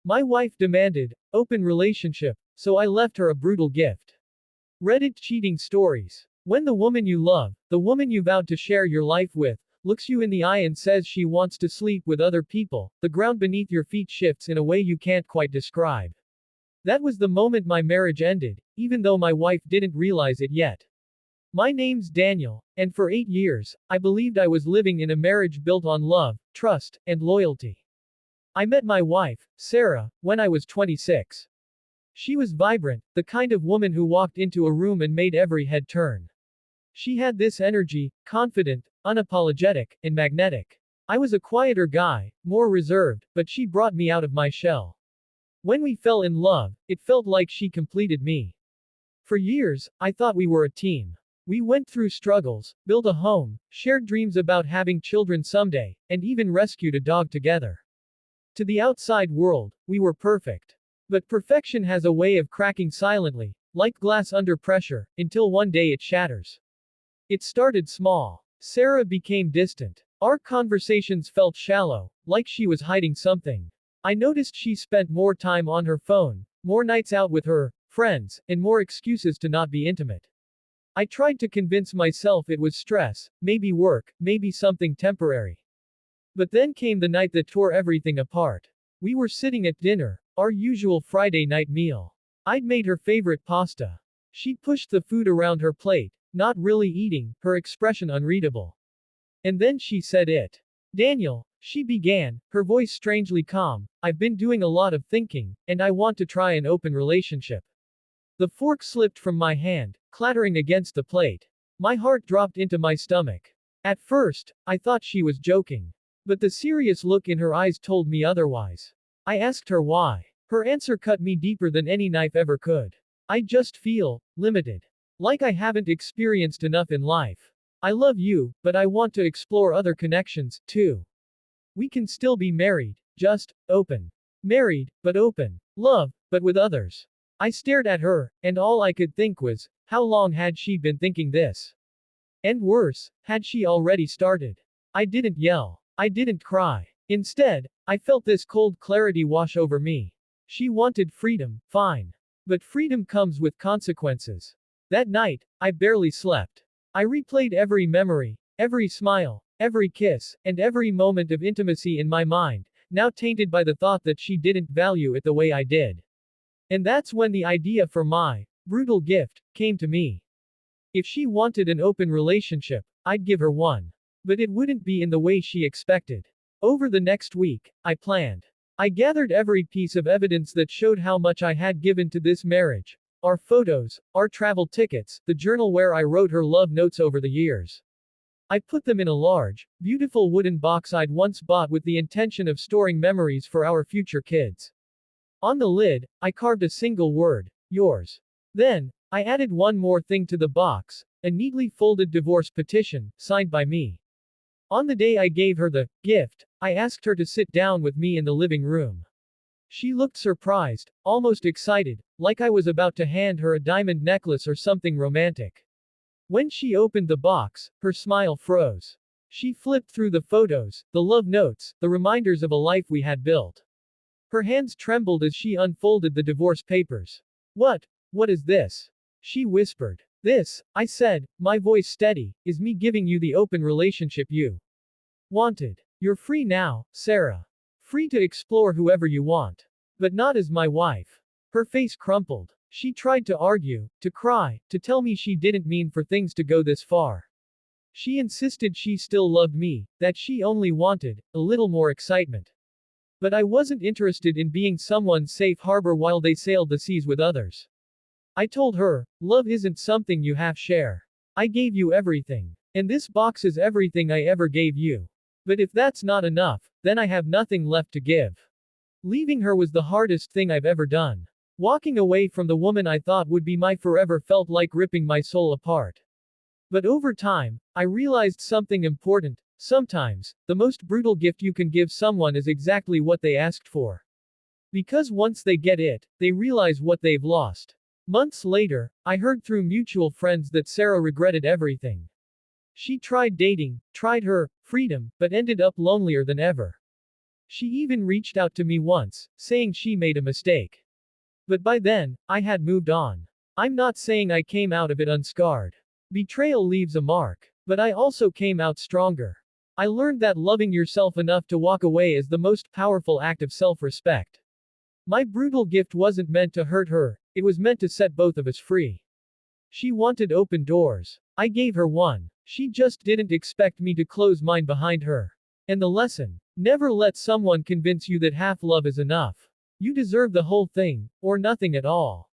My wife demanded open relationship, so I left her a brutal gift. Reddit cheating stories. When the woman you love, the woman you vowed to share your life with, looks you in the eye and says she wants to sleep with other people, the ground beneath your feet shifts in a way you can't quite describe. That was the moment my marriage ended, even though my wife didn't realize it yet. My name's Daniel, and for 8 years, I believed I was living in a marriage built on love, trust, and loyalty. I met my wife, Sarah, when I was 26. She was vibrant, the kind of woman who walked into a room and made every head turn. She had this energy, confident, unapologetic, and magnetic. I was a quieter guy, more reserved, but she brought me out of my shell. When we fell in love, it felt like she completed me. For years, I thought we were a team. We went through struggles, built a home, shared dreams about having children someday, and even rescued a dog together. To the outside world, we were perfect. But perfection has a way of cracking silently, like glass under pressure, until one day it shatters. It started small. Sarah became distant. Our conversations felt shallow, like she was hiding something. I noticed she spent more time on her phone, more nights out with her friends, and more excuses to not be intimate. I tried to convince myself it was stress, maybe work, maybe something temporary. But then came the night that tore everything apart. We were sitting at dinner, our usual Friday night meal. I'd made her favorite pasta. She pushed the food around her plate, not really eating, her expression unreadable. And then she said it. Daniel, she began, her voice strangely calm, I've been doing a lot of thinking, and I want to try an open relationship. The fork slipped from my hand, clattering against the plate. My heart dropped into my stomach. At first, I thought she was joking. But the serious look in her eyes told me otherwise. I asked her why. Her answer cut me deeper than any knife ever could. I just feel limited. Like I haven't experienced enough in life. I love you, but I want to explore other connections, too. We can still be married, just open. Married, but open. Love, but with others. I stared at her, and all I could think was, how long had she been thinking this? And worse, had she already started? I didn't yell. I didn't cry. Instead, I felt this cold clarity wash over me. She wanted freedom, fine. But freedom comes with consequences. That night, I barely slept. I replayed every memory, every smile, every kiss, and every moment of intimacy in my mind, now tainted by the thought that she didn't value it the way I did. And that's when the idea for my brutal gift came to me. If she wanted an open relationship, I'd give her one. But it wouldn't be in the way she expected. Over the next week, I planned. I gathered every piece of evidence that showed how much I had given to this marriage. Our photos, our travel tickets, the journal where I wrote her love notes over the years. I put them in a large, beautiful wooden box I'd once bought with the intention of storing memories for our future kids. On the lid, I carved a single word, yours. Then, I added one more thing to the box, a neatly folded divorce petition, signed by me. On the day I gave her the gift, I asked her to sit down with me in the living room. She looked surprised, almost excited, like I was about to hand her a diamond necklace or something romantic. When she opened the box, her smile froze. She flipped through the photos, the love notes, the reminders of a life we had built. Her hands trembled as she unfolded the divorce papers. What is this? She whispered. This, I said, my voice steady, is me giving you the open relationship you wanted. You're free now, Sarah. Free to explore whoever you want. But not as my wife. Her face crumpled. She tried to argue, to cry, to tell me she didn't mean for things to go this far. She insisted she still loved me, that she only wanted a little more excitement. But I wasn't interested in being someone's safe harbor while they sailed the seas with others. I told her, love isn't something you half share. I gave you everything. And this box is everything I ever gave you. But if that's not enough, then I have nothing left to give. Leaving her was the hardest thing I've ever done. Walking away from the woman I thought would be my forever felt like ripping my soul apart. But over time, I realized something important. Sometimes, the most brutal gift you can give someone is exactly what they asked for. Because once they get it, they realize what they've lost. Months later, I heard through mutual friends that Sarah regretted everything. She tried dating, tried her freedom, but ended up lonelier than ever. She even reached out to me once, saying she made a mistake. But by then, I had moved on. I'm not saying I came out of it unscarred. Betrayal leaves a mark. But I also came out stronger. I learned that loving yourself enough to walk away is the most powerful act of self-respect. My brutal gift wasn't meant to hurt her, it was meant to set both of us free. She wanted open doors. I gave her one. She just didn't expect me to close mine behind her. And the lesson: never let someone convince you that half love is enough. You deserve the whole thing, or nothing at all.